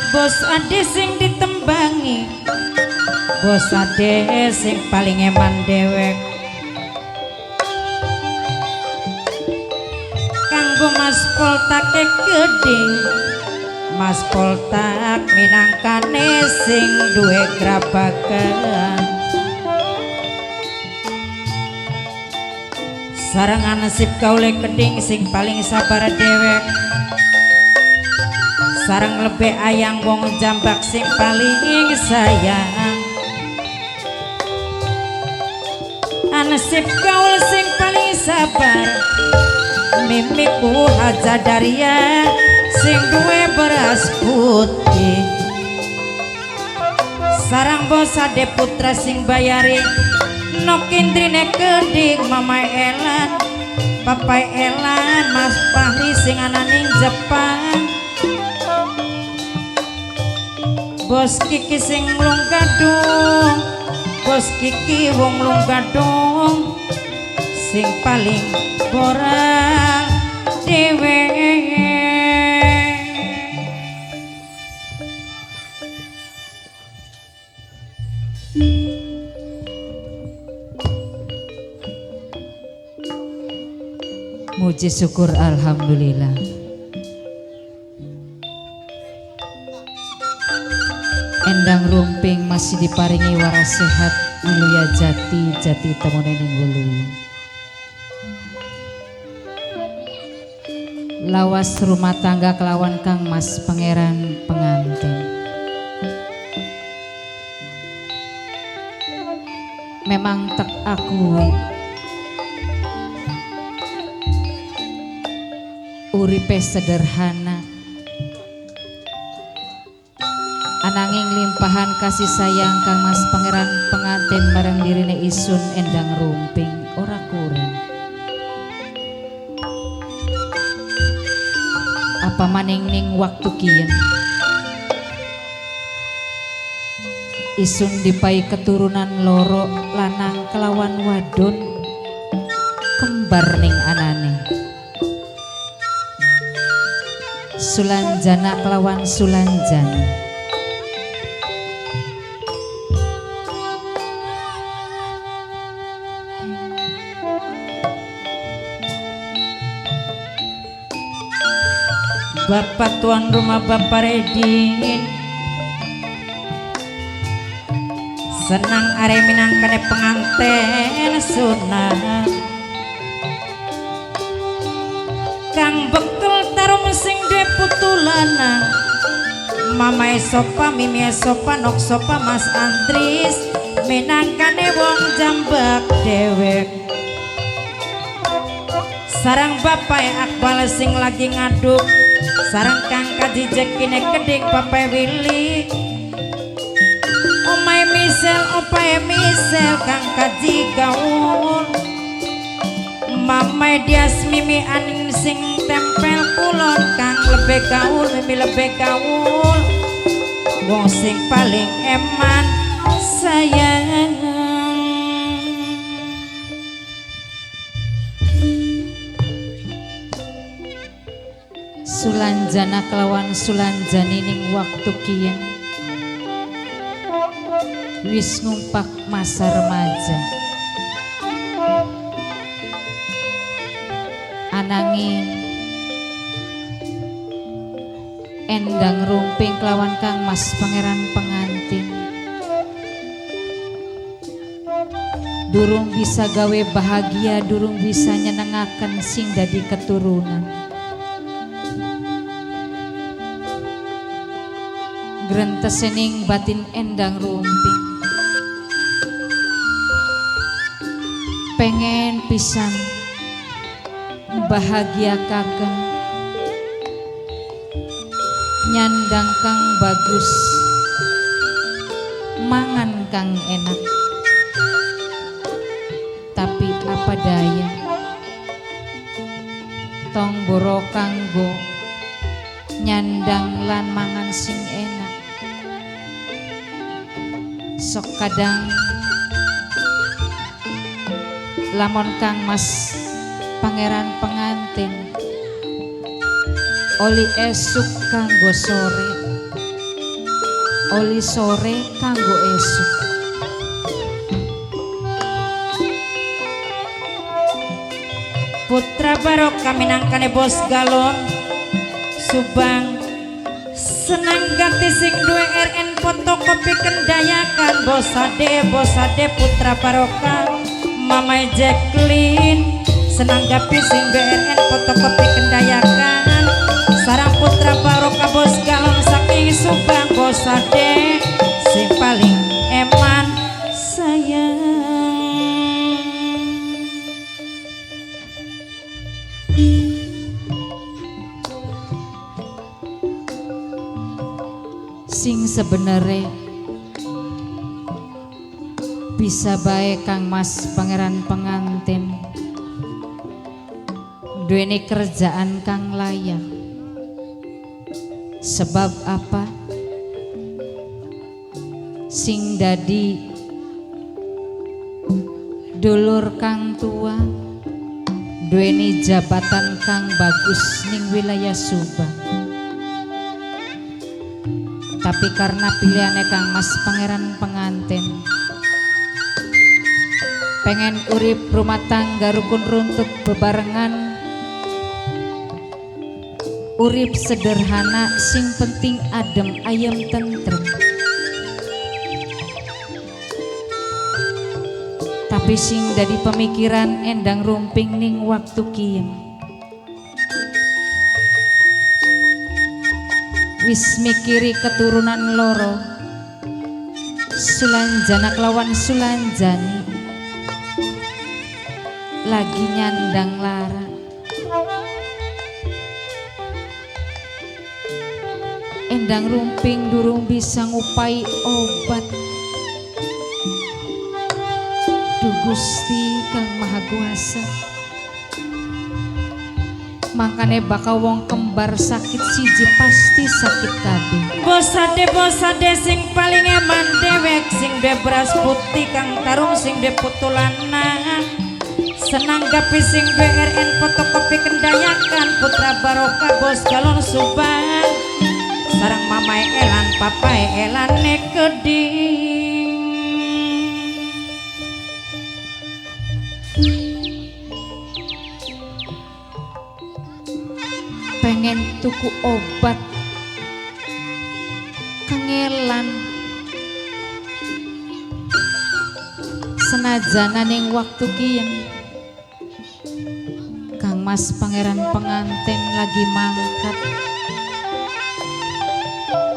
Bos ade sing ditembangi, bos ade sing paling eman dewek. Kanggo Mas Poltak geding, Mas Poltak minangkane sing duwe grabagan. Sarangan nasib kaule keding sing paling sabar dewek. Sarang lebih ayang wong jambak sing paling sayang. Nasib kaul sing paling sabar mimiku Haja Daria sing duwe beras putih. Sarang bos ade putra sing bayari nokindrine keding Mama Elan, Papa Elan, Mas Fahri sing ananing Jepang. Bos Kiki sing lung gadung, bos Kiki wong lung gadung sing paling boral dhewe. Muji syukur alhamdulillah. Endang rumping masih diparingi waras sehat, mulia jati jati temune ning wuluya. Lawas rumah tangga kelawan Kang Mas Pangeran pengantin. Memang tak akui uripe sederhana, ananging limpahan kasih sayang Kang Mas Pangeran pengantin bareng dirine isun endang rumping ora kurang. Apa maning ning waktu kiyen isun dipai keturunan loro lanang kelawan wadon kembar ning anane. Sulanjana kelawan Sulanjana. Bapak tuan rumah Bapak Redin senang are minangkane pengantin sunat. Kang bekel tarum sing duwe putu lanang, Mama Sopa, Mimi Sopa, Nok Sopa, Mas Andris minangkane wong jambak dewek. Sarang Bapak Akbal sing lagi ngaduk, sarang Kang Kaji Jekine keding Bapak Willy, Omai Misel, Opae Misel, Kang Kaji gaul, Mamai Dias Mimi Aning sing tempel kulon, Kang lebih gaul, Mimi lebih gaul, wong sing paling eman sayang. Sulanjana kelawan Sulanjani ning waktu kiyen wis ngumpak masa remaja, ananging endang rumping kelawan Kang Mas Pangeran pengantin durung bisa gawe bahagia, durung bisa nyenengaken sing dadi keturunan. Grentesening batin endang rumping pengen pisan bahagiakaken nyandang kang bagus, mangan kang enak, tapi apa daya tong boro kanggo nyandang lan mangan sing enak. Sok kadang lamun Kang Mas Pangeran pengantin oli esuk kanggo sore oli sore kanggo esuk. Putra Barokah minangkane bos galon Subang senang ganti sing duwe RN fotokopi kendayakan bosade Putra Barokah Mamai Jacqueline senang gapi sing BRN fotokopi kendayakan sarang Putra Barokah bos galon saking Subang bosade sing paling eman sayang. Sing sebenere bisa bae Kang Mas Pangeran pengantin duweni kerjaan kang layak. Sebab apa? Sing dadi dulur kang tua duweni jabatan kang bagus ning wilayah Subang. Tapi karena pilihannya Kang Mas Pangeran pengantin pengen urip rumah tangga rukun runtut bebarengan, urip sederhana sing penting adem ayem tentrem. Tapi sing dadi pemikiran endang rumping ning waktu kieu wis mikiri keturunan loro Sulanjana lawan Sulanjani lagi nyandang lara. Endang rumping durung bisa ngupai obat. Duh Gusti Kang Maha Kuasa, makane bakal wong kembar sakit siji pasti sakit kabeh. Bosade sing paling eman dewek sing de beras putih kang tarung sing de putulanang senang gapi sing BRN fotokopi kendayakan Putra Barokah bos galon Subang sarang mamai elan papai elan nekeding pengen tuku obat kangelan senajan ning waktu kieu Kang Mas Pangeran pengantin lagi mangkat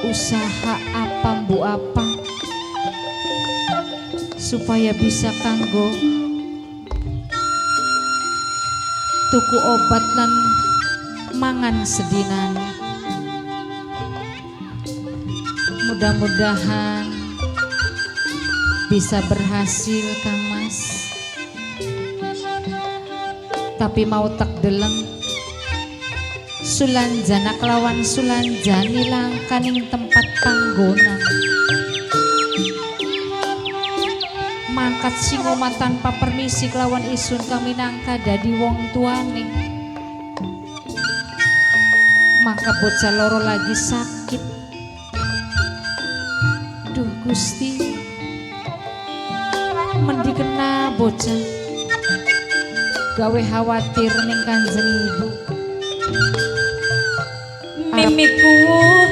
usaha apa mbu apa supaya bisa kanggo tuku obat lan mangan sedinan. Mudah-mudahan bisa berhasil Kang Mas. Tapi mau tak deleng Sulanjana kelawan Sulanjani langkaning tempat panggonan mangkat singoma tanpa permisi kelawan isun kami nangka dadi wong tuane. Maka bocah loro lagi sakit. Duh Gusti, mendi kena bocah gawe khawatir ning Kanjeng Ibu. Mimiku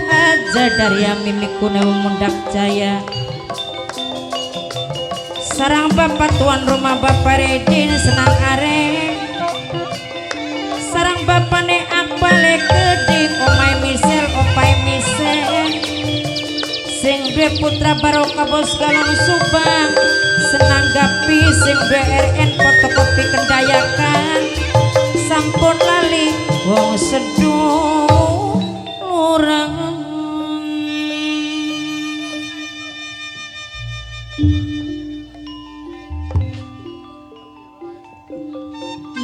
aja dari mimiku mundak jaya sarang bapak tuan rumah bapak Redin senang areng sarang bapak ne akbale keding omai misel opai misel sing dua Putra Barokah bos galon Subang senang gapi sing BRN fotokopi kendayakan sampun lali wong seduh orang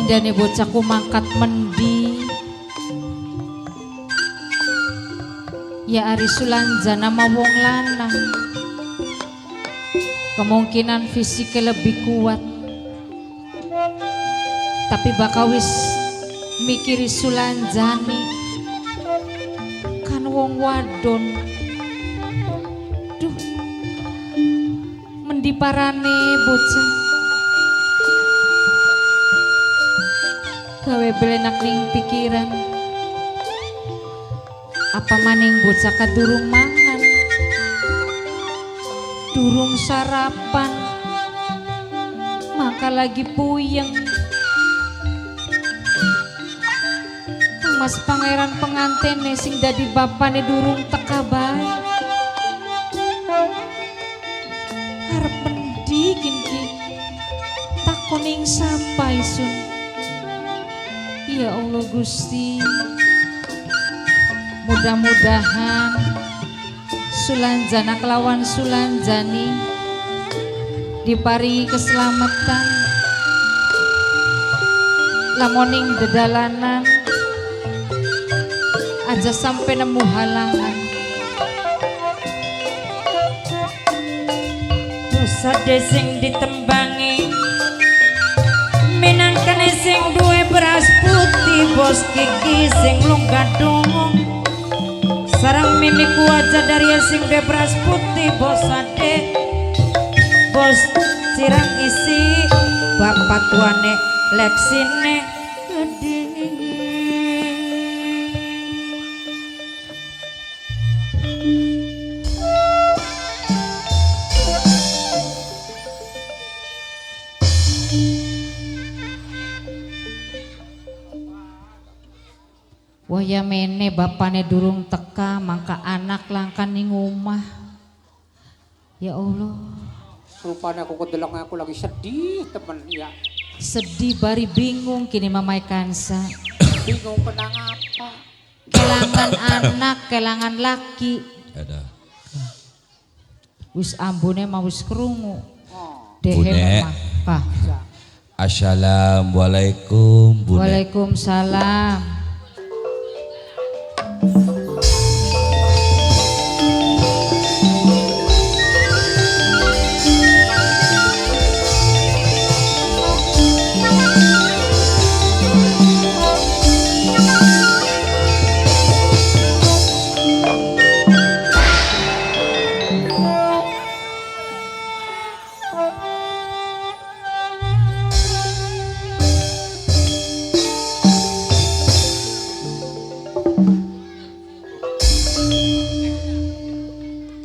indane bocahku mangkat mendi ya ari Sulanjana mah wong lanang kemungkinan fisiknya lebih kuat tapi bakal wis mikiri Sulanjani kan wong wadon Duh, mendiparane bocah gawe belenak ning pikiran. Apa maning bocah kadurung mangan, durung sarapan, maka lagi puyeng. Mas pangeran pengantene sing dadi bapane durung teka bae. Arep endi ki takoning sapa isun. Ya Allah Gusti, mudah-mudahan Sulanjana kelawan Sulanjani diparingi keselamatan, lamoning dedalanan aja sampai nemu halangan. Dosa desing ditembangi minangkane sing duwe beras putih bos kiki sing lunggadung sarang mimiku aja dari sing duwe beras putih bos ade bos cirang isi bapak tuane leksine gede. Waya mene bapane durung teka, mangka anak langkan ning omah. Ya Allah, Rupanya aku kedelok aku lagi sedih temen ya. sedih bari bingung kini mamai kansa. Bingung kenang apa. Kelangan anak, kelangan laki. Ada. Wis ambune mah wis krungu. Oh, Bune. Mah. Pak. Assalamualaikum Bune. Waalaikumsalam.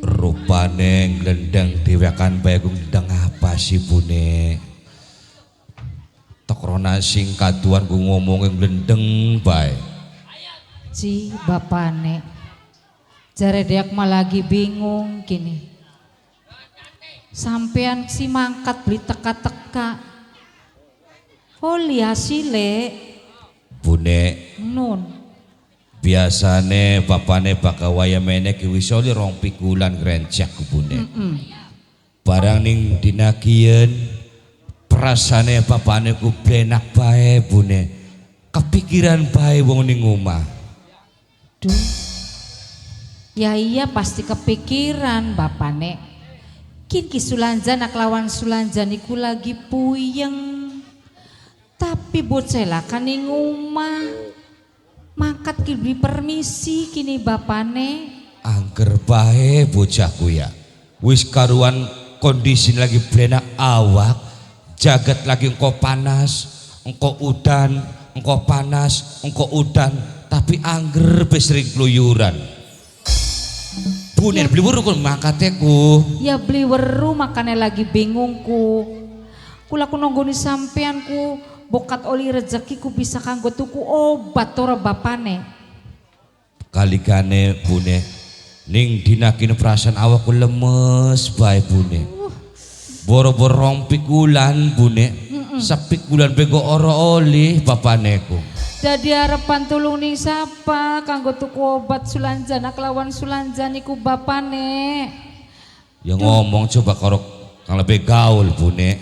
Rupane glendang dewekan bae glendang apa sih Bune? Tokrona sing kaduan ku ngomongin glendeng bae. Ci bapane. Jare deak mah lagi bingung kini. Sampean si mangkat beli teka-teka. Oli hasile Bune nun. biasane bapane bakal waya menek wis oli rong pikulan grencek Bune. Barang ning dinakieun perasane bapane ku blenak bae Bune. Kepikiran bae wong ning omah. Duh. Ya iya pasti kepikiran bapane. Kin ki Sulanjana lawan Sulanjaniku lagi puyeng. Tapi bocah lah kan ning omah. Mangkat ki beli permisi kini bapane. Angger bae bocahku ya. Wis karuan kondisi lagi blenak awak, jagat lagi engko panas, engko udan, engko panas, engko udan, tapi angger be sering keluyuran. Bunen beli weru kon mangkateku. Ya beli weru makanya lagi bingungku. Kula ku nonggoni sampeanku bokat oli rezekiku bisa kanggo tuku obat tora bapane. Kalikane Bune ning dinakin perasaan awakku lemes bae Bune. Boro-boro rong pikulan Bune. Sepikulan bego ora oli bapaneku. Dadi harapan tulung ning sapa kanggo tuku obat Sulanjana kelawan Sulanjaniku bapane. Ya ngomong coba karo kang lebih gaul Bune.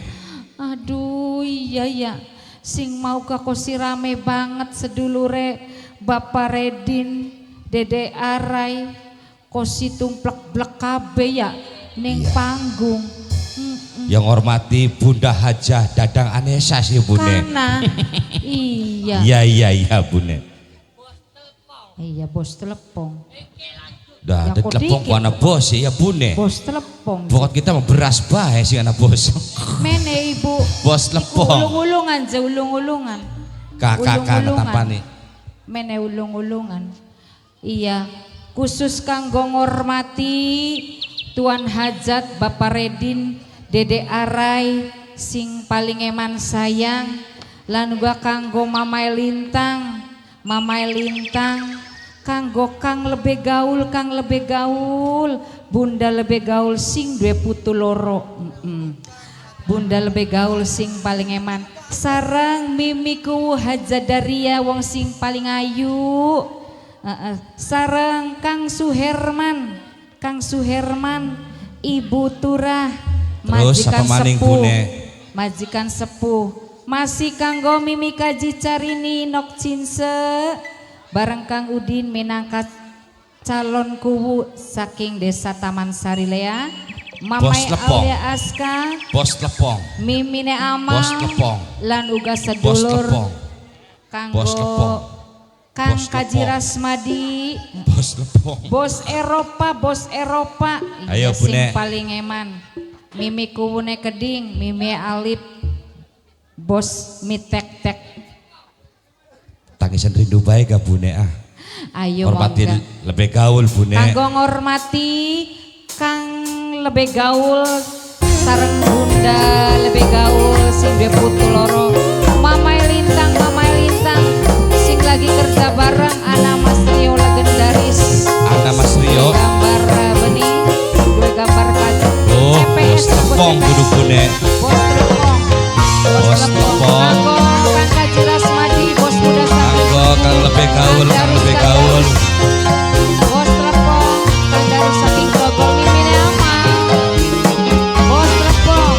Aduh iya ya. Sing mau ka kosi rame banget sedulure Bapak Redin, Dede Arai, kosi tumplek-blek kabe ya ning panggung. Yang hormati Bunda Hajah Dadang Anesa sih Bune. Kana. Iya. Iya Bune. Iya bos telepon. Dah, Ya, kok telepon dikit. ku anak bos ya bune. Bos telepon. Pokok kita mau beras bae sih anak bos. Mene ibu. Bos telepon. Ulung-ulungan, ulung-ulungan. Kakak Ulung-ulungan. tampani. Mene ulung-ulungan. Iya, khusus kanggo ngormati Tuan Hajat Bapak Redin Dede Arai sing paling eman sayang lan gua kanggo Mamai Lintang kanggo Kang lebih gaul Bunda lebih gaul sing dua putu loro. Bunda lebih gaul sing paling eman sarang mimiku Hajadaria wong sing paling ayu. Sarang Kang Suherman Ibu Turah Terus apa maning bune? majikan sepuh masih kanggo Mimi Kaji Carini Nok Cinse bareng Kang Udin minangkat calon kuwu saking desa Taman Sarilea Mamai Aulia Aska Bos telepon. Mimine Amang Bos telepon. lan uga Bos sedulur telepon. kanggo Bos telepon. Kang Bos Kaji telepon. Rasmadi Bos telepon. Bos Eropa Ayo, sing Bune. paling eman Mimi Kuwune Keding Mimi Alip Bos Mitek-tek Tangisan rindu baik gak bune ah. ayo Hormati mongga lebih gaul bune. kanggo ngormati Kang lebih gaul sareng Bunda lebih gaul sing dua putu loro Mamai Lintang sing lagi kerja bareng Ana Mas Rio legendaris Ana Mas Rio. gambar benih dua gambar kaca Oh, bos telepon kudu bune. bos telepon Bos telepon. kanggo Kang Kaji Rasmadi bos muda Kanggo Kang lebih gaul, Kang lebih gaul. bos telepon Kang dari saking Grogol Mimine Amang bos telepon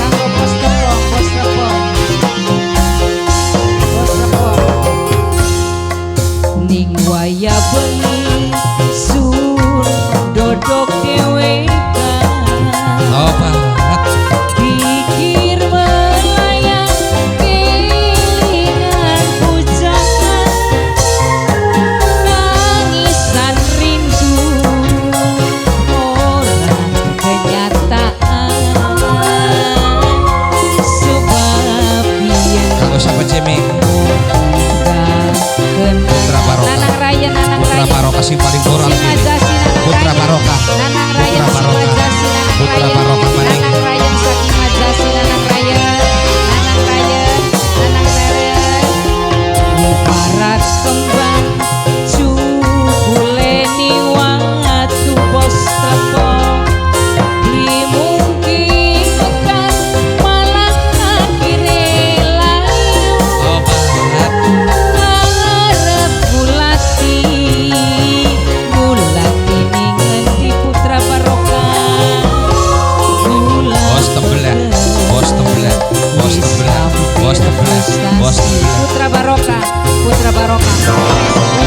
kanggo bos telepon ning waya bengi sun dodok dewek Oh banget. pikir melayang kelingan pujangan nangisan rindu orang kenyataan sebab yen Kanggo siapa Jimmy? Putra Barokah. Nanang Raya Putra Barokah sing paling moral Sing ini. Majasi Nanang Putra Raya. Barokah. Nanang Raya Putra Sing Barokah. Majasi Nanang Putra Raya. Barokah maning. Nanang Raya Saking Majasi Nanang Raya. Nanang Raya Ibarat kembang cukuleni watu bos telepon Li mungkin bukan malah akhirnya lain Oh banget. arep bulati ning di Putra Barokah Bos tebelah. Bos tebelah. Bos tebelah. Bos tebelah. Bos tebelah. Putra Barokah Bos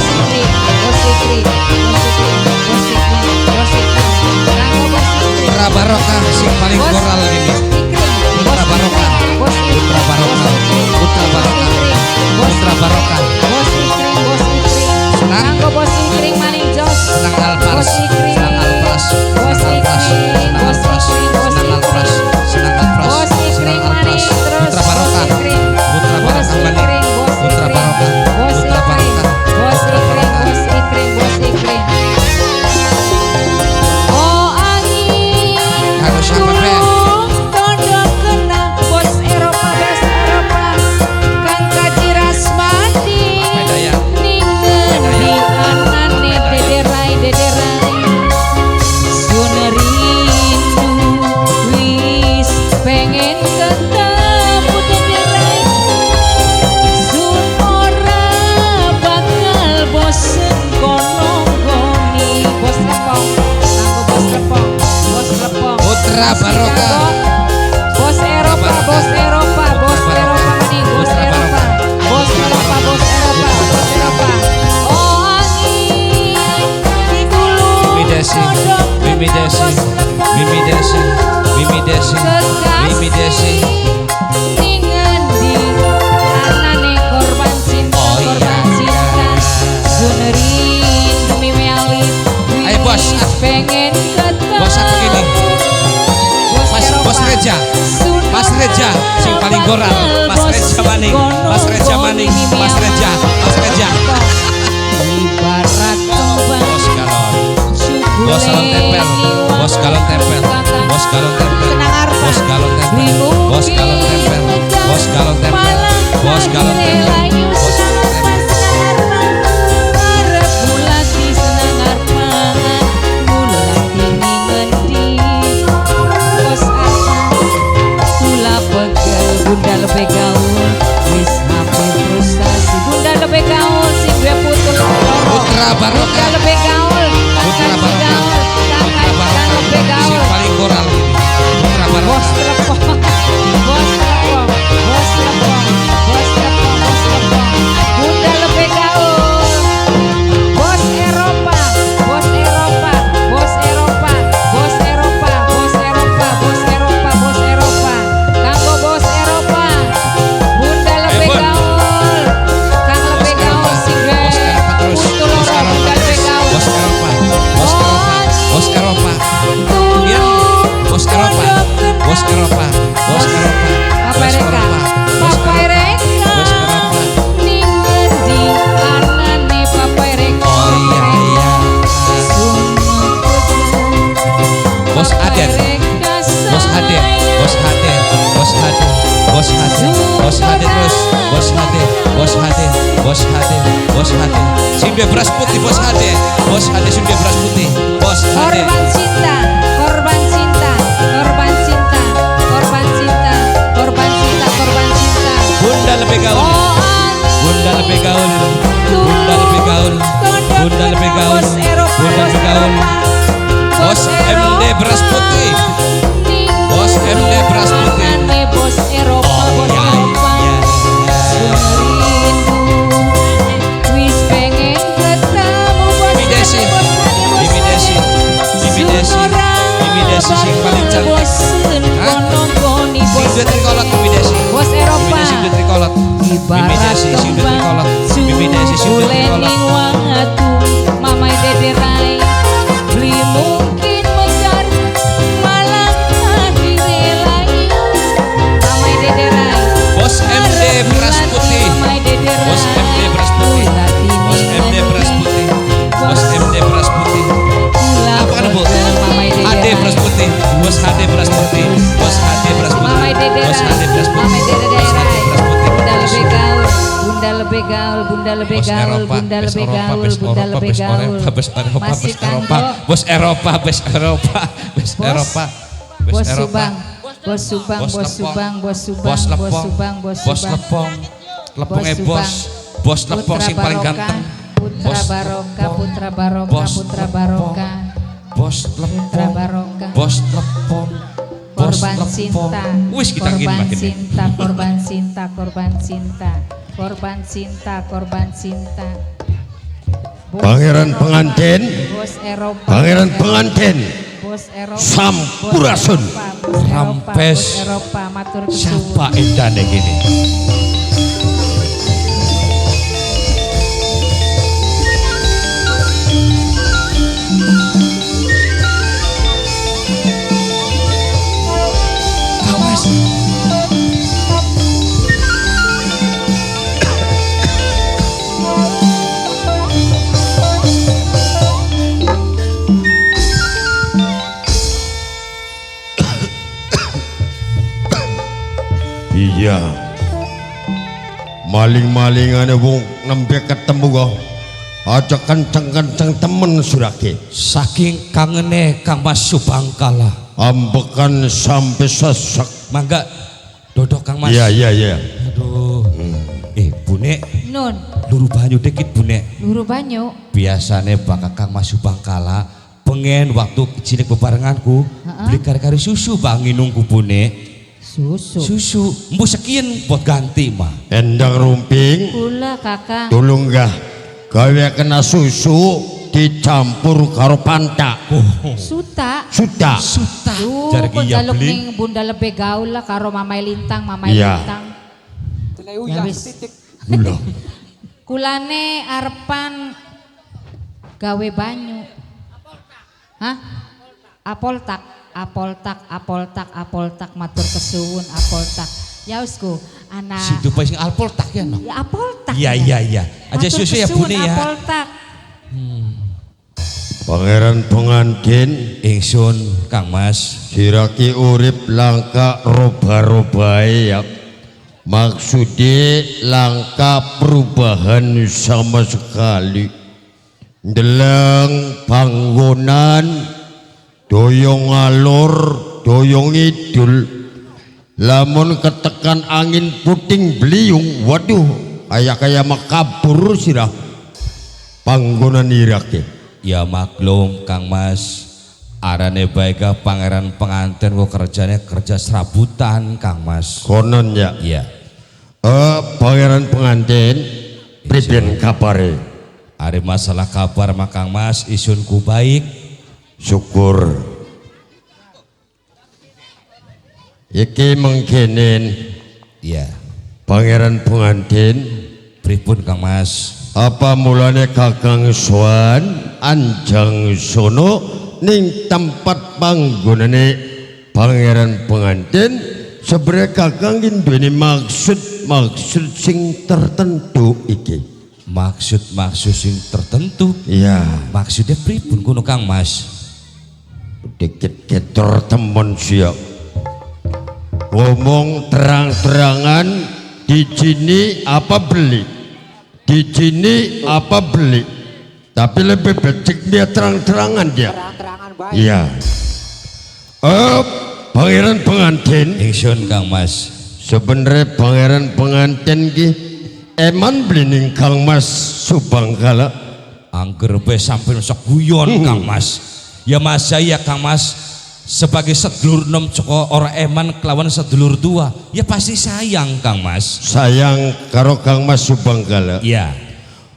Ikri kanggo Bos Ikri Putra Barokah sing paling moral ini. Putra Barokah. Putra Barokah. Putra Barokah. Putra Barokah. Bos Ikri Senang. kanggo Bos Ikri maning jos Senang Alpras. Bos Ikri Senang Alpras. Bos Senang Alpras. Ikri Senang Bos Alpras. Ikri Bos Senang Alpras. Ikri Senang Alpras. Bos Ikri Senang maning Alpras. terus Putra Barokah. Bos Ikri Putra Bos Barokah Ikri maning. Bos Putra Ikri Barokah. Bos Putra Ikri Barokah. Bos Putra Ikri Barokah. Bos Ikri Bos Ikri Oh angin Kanggo siapa be? Tondo kena Bos Eropa Kang Kaji Rasmadi Apa daya? Ningen di anane dederai Sun rindu wis pengen ketemu dederai Sun ora bakal bosen kono-koni Bos Lepong kanggo Bos Lepong Putra Barokah. Bos Eropa maning Bos Eropa Oh angin di dulu Mimi Desi. Mimi Desi. Mimi Desi. Mimi Desi. Mimi Desi. Ningen di anane korban cinta Oh, iya. Sun rindu Mimi Alif Ayo bos Bos pengen ketemu. bos apa gini? Bos Reja. Mas Reja sing paling goral. Mas Reja maning. Mas Reja maning. Mas Reja. Ibarat kembang Bos galon. Bos galon tempel. Bos galon tempel. Bos galon tempel. Bos galon tempel. Bos galon tempel. Bos galon tempel. Bos galon tempel. Bos galon tempel. arep mulati senang arep mulati ngendi bos apa kula pegel bunda lebih gaul wis hape frustasi bunda lebih gaul sing duwe putu Putra bunda Barokah. lebih gaul Putra Barokah. kakak lebih Sing gaul paling goral gini. Putra bos Barokah. lepong bos lepong bos lepong bos lepong bos lepong bunda lebih gaul bos Eropa bos Eropa bos Eropa bos Eropa bos Eropa bos Eropa bos Eropa kanggo bos Eropa bunda lebih Bun. gaul kang lebih gaul sing Bos Eropa terus. putu Bos loro Eropa bunda lebih terus. gaul Bos Eropa. Bos Eropa. Bos Eropa. Iya. Bos Eropa. Bos Eropa. Bos Eropa. Papa Bos Ereka Eropa. Bos Papa Eropa. Ereka Bos Eropa. ning ngendi anane Papa Ereka Oh iya iya. Bos Aden. Bos Hade. Bos Hade. Bos Hade. Bos Hade. Bos Hade terus. Bos Hade. Bos Hade. Bos Hade. Bos Hade. Sing duwe beras putih Bos Hade. Bos Hade sing duwe beras putih. Bos Hade. Korban cinta, korban cinta, korban cinta, korban cinta, korban cinta, korban cinta. Bunda lebih gaul. Oh, Bunda lebih gaul. Bunda lebih gaul. Bunda lebih gaul. Bunda lebih gaul. Bos MD beras putih. Bos MD beras putih. Anane bos Eropa, Oh bos iya Eropa. iya. Rindu, wis pengen ketemu bos Mimi Desi. Hade, bos Hade, bos Mimi Desi. Hade. Mimi Desi. Mimi Desi sing paling cantik. Bosen Hah? kono-koni Sing bos duwe trikolot Mimi Desi. bos Mimi Eropa. Desi duwe trikolot. Mimi Ibarat Desi sing duwe kembang trikolot. Mimi Desi sing duwe trikolot. sulening wangatu mamai dederai beli mungkin mejar malah direlai mamai dederai Bos MD beras putih. mamai dederai Bos MD beras putih. Bos MD beras putih. Bos MD beras putih. Apa kan Bu? mamai HD beras putih. Bos HD beras putih. Bos HD beras putih. mamai dederai Bos HD beras putih. mamai Bos HD dederai beras putih. bunda lebih gaul bunda lebih gaul bunda lebih Bos gaul Eropa, bunda bos lebih Eropa, gaul bos bunda Eropa, lebih bos gaul Eropa, bos Eropa, masih bos Eropa, kanggo bos Eropa, bos Eropa, bos Bos. Eropa, Bos Eropa. Subang, Bos Subang, Bos Bos Lepong. Subang, Bos Subang, Bos Bos Lepong, Subang, Bos Bos Subang. Lepong, Lepongnya Bos bos, Subang. Bos Lepong Putra sing paling Barokah, ganteng. Putra Bos Barokah, Lepong. Putra Barokah, Bos Putra Lepong. Barokah, Bos Putra Lepong, Barokah. Bos Lepong, Bos Korban Lepong. cinta, Wis kita gini korban makin nih. cinta, korban cinta, korban cinta, korban cinta, korban cinta. Bos Pangeran Eropa, pengantin, Bos Eropa, Pangeran Bos Eropa, pengantin, Bos Eropa, Sampurasun. Bos Eropa, Bos Eropa, Rampes. Bos Eropa, matur kesuwun. Siapa edane gini? Kawas. Iya. Maling-malingane wong nembe ketemu kok. Aja kenceng-kenceng temen surake. Saking kangene Kang Mas Subangkala. Ambekan sampai sesek. Mangga dodok Kang Mas. Iya iya iya. Aduh. Bune, Nun, luru banyu dikit Bune. luru banyu. Biasane bakal Kang Mas Subangkala pengen waktu cilik bebarenganku beli kari-kari susu bang nginungku Bune. Susu, embu sekian buat ganti mah. Endang rumping, Kula kakak. tulung gah gawe kena susu dicampur karo pantak. Suta. Sudah. Suta. Duh, Jarang kok iya jaluk beli. ning bunda lebih gaul lah karo mamai lintang, mamai Iya. lintang. Telayu Ya ya wis. titik. Gula. Kulane arepan gawe banyu. Hah? Apoltak matur kesuwun apoltak. Ya usku, anak. Si Dupai sing alpoltak ya no. Ya apoltak. Iya. Aja Matur susu ya kesuwun, Bune ya. Apoltak. Pangeran pengantin Ingsun Kang Mas. siraki urip langka roba-robae ya. Maksudnya langka perubahan sama sekali. Ndeleng panggonan doyong alur, doyong idul. Lamun ketekan angin puting beliung, waduh, kayak makabur sirah. Panggonan irake. Ya maklum Kang Mas. Arane baika pangeran pengantin kok kerjanya kerja serabutan Kang Mas. Konon ya. Iya. Pangeran pengantin, pripun kabare? Ari masalah kabar mah Kang Mas isunku baik. Syukur. Iki mengkenen Iya. pangeran pengantin, Pripun Kang Mas? apa mulane Kakang Swan anjang sono ning tempat panggonane pangeran pengantin sebenarnya Kakang duweni maksud sing tertentu iki. Maksud sing tertentu. Iya, Maksudnya pripun kuno Kang Mas? dikit ketor temen siap ngomong terang-terangan di sini apa beli, di sini apa beli, tapi lebih becek dia terang-terangan dia. Terang-terangan baik. Iya. Pangeran pengantin, Ingsun Kang Mas. sebenarnya pangeran pengantin ki eman blining Kang Mas Subangkala. Angger be sampai sok guyon Kang Mas. Ya Mas saya Kang Mas sebagai sedulur nom coko ora eman kelawan sedulur tua. Ya pasti sayang Kang Mas. Sayang karo Kang Mas Subangkala. Iya.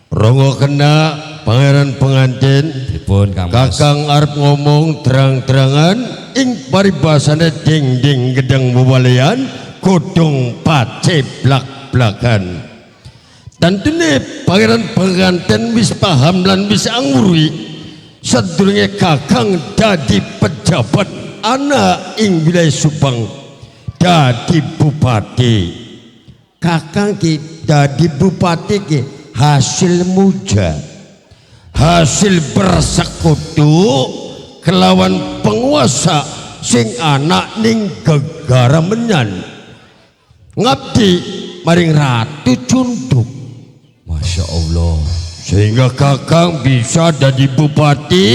Rongo kena pangeran pengantin. Pripun Kang Mas? Kakang arep ngomong terang-terangan ing paribasane ding-ding gedang bubalean godhong pace blak-blakan. Tantune pangeran pengantin wis paham lan wis angurui sadurunge Kakang dadi pejabat ana ing wilayah Subang dadi bupati. Kakang ki dadi bupati ki hasil muja, hasil bersekutu kelawan penguasa sing anak ning Gegaramenyan ngabdi maring Ratu Cunduk. Masya Allah. Sehingga Kakang bisa jadi bupati,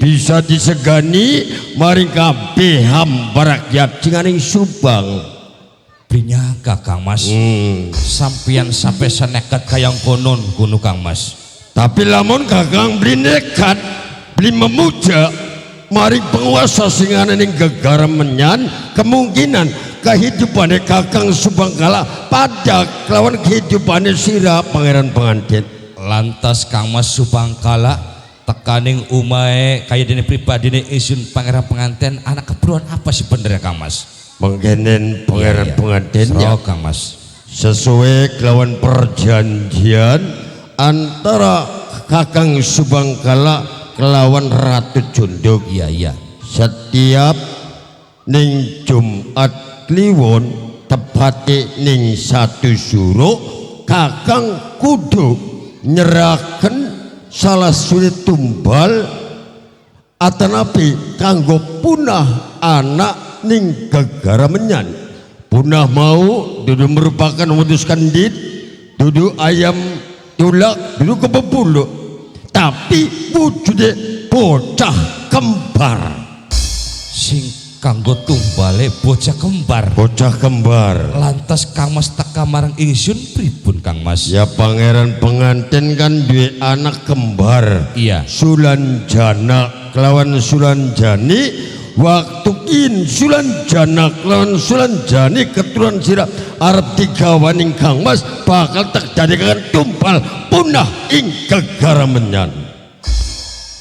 bisa disegani maring kabeh hamba rakyat cinganing Subang. Prinyaka Kang Mas. Sampian sampai seneket kayang konon kuno Kang Mas. Tapi lamun Kakang beli nekat, beli memuja maring penguasa sing ana ning Gegaramenyan, kemungkinan kehidupannya Kakang Subangkala pada kelawan kehidupannya sira pangeran pengantin. Lantas Kang Mas Subangkala tekaning umae kaya dene pribadine isun pangeran pengantin anak keperluan apa sih bener Kang Mas? Mengkenen pangeran Iya. pengantin ya, Sero Kang Mas. sesuai kelawan perjanjian antara Kakang Subangkala kelawan Ratu Cunduk. Iya. Setiap ning Jumat Kliwon tepate ning satu suro Kakang kudu nyerahkan salah sulit tumbal atanapi kanggo punah anak ning Gegaramenyan. Punah mau dudu merupakan memutuskan dit, dudu ayam tulak, dudu kebebulu, tapi wujudnya bocah kembar. Sing kanggo tumbale bocah kembar. Bocah kembar. Lantas Kang Mas teka marang ingsun pripun Kang Mas? Ya pangeran pengantin kan duwe anak kembar. Iya. Sulanjana kelawan Sulanjani waktu kin Sulanjana kelawan Sulanjani keturunan sira arep digawaning Kang Mas bakal terjadi tumpal punah ing Gegaramenyan.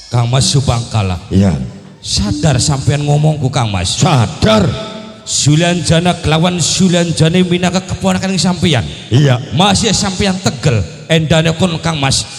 Kang Mas Subangkala. Iya. Sadar sampean ngomongku Kang Mas. Sadar. Sulanjana kelawan Sulanjane minangka keponakan sampeyan. Iya. Masih sampeyan tegel endane kon Kang Mas.